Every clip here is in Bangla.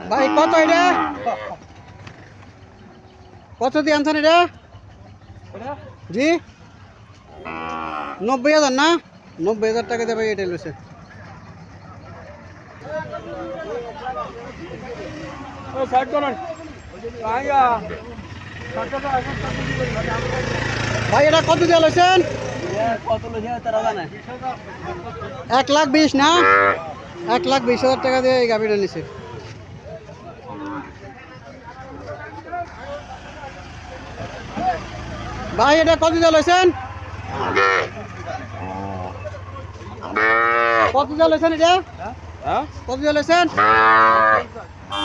ভাই কত এটা কত দিয়ে আনছেন এটা জি 90,000 না 90,000 টাকা দিয়ে ভাই এটা লইছে ভাই এটা কত দিয়ে লইছেন 1,20,000 না 1,20,000 টাকা দিয়ে এই গাভিটা নিছে ভাই এটা কত দিয়ে লইছেন কত দিয়ে লইছেন এটা কত দিয়ে লইছেন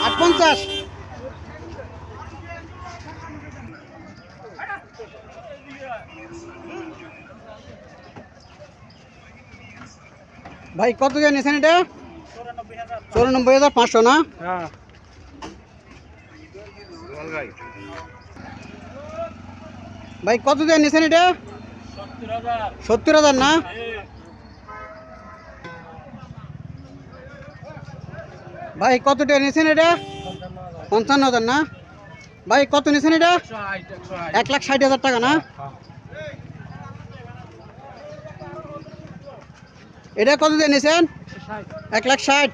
850 ভাই কত দিয়ে নিছেন এটা 94,500 না ভাই কত দিয়ে নিছেন এটা 70,000 না ভাই কত টাকা নিছেন এটা 55,000 না ভাই কত নিছেন এটা 1,60,000 টাকা না এটা কত দিয়ে নিছেন 1,60,000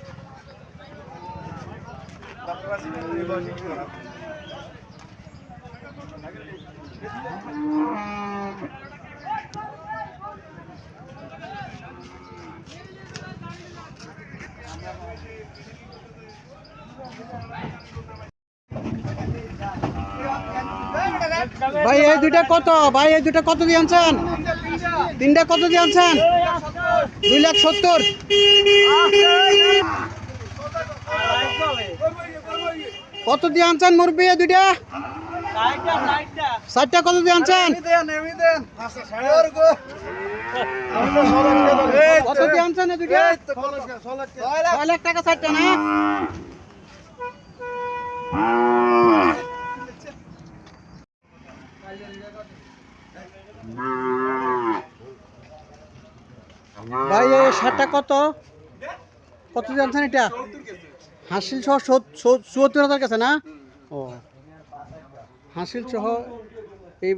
ভাই এই দুইটা কত ভাই এই দুইটা কত দিয়ে আনছেন তিনটা কত দিয়ে আনছেন 2,70,000 কত দিয়ে আনছেন মুরব্বি এই দুইটা 60টা কত দিয়ে আনছেন কত দিয়ে আনছেন এই দুইটা 6 লাখ টাকা 60টা না ভাই এই শার্টটা কত কত জানছেন এটা হাসিল সহ 74,000 কাছে না ও হাসিল সহ এই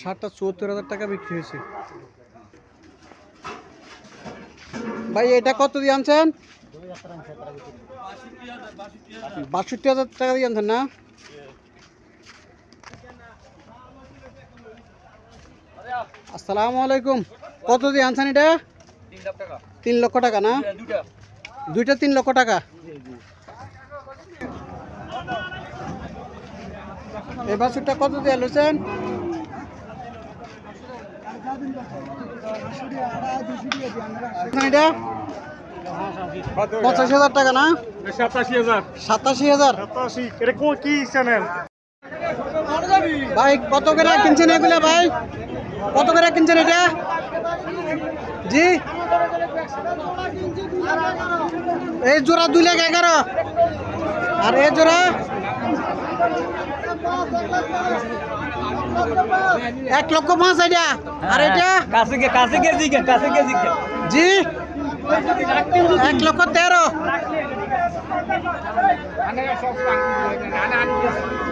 শার্টটা 74,000 টাকা বিক্রি হয়েছে ভাই এটা কত দিয়ে আনছেন 62,000 টাকা দিয়ে আনছেন না আসসালামু আলাইকুম কত দিয়ে আনছেন এটা 3 লক্ষ টাকা না দুইটা 3 লক্ষ টাকা এই বাছুরটা কত দিয়ে লইছেন এটা 85,000 টাকা না 87,000 এটা কি চ্যানেল ভাই কত করে কিনছেন এগুলা ভাই কত করে কিনছেন এটা জি এই জোড়া 2,11,000 আর এই জোড়া 1,05,000 এটা আর এটা কাছে জি 1,13,000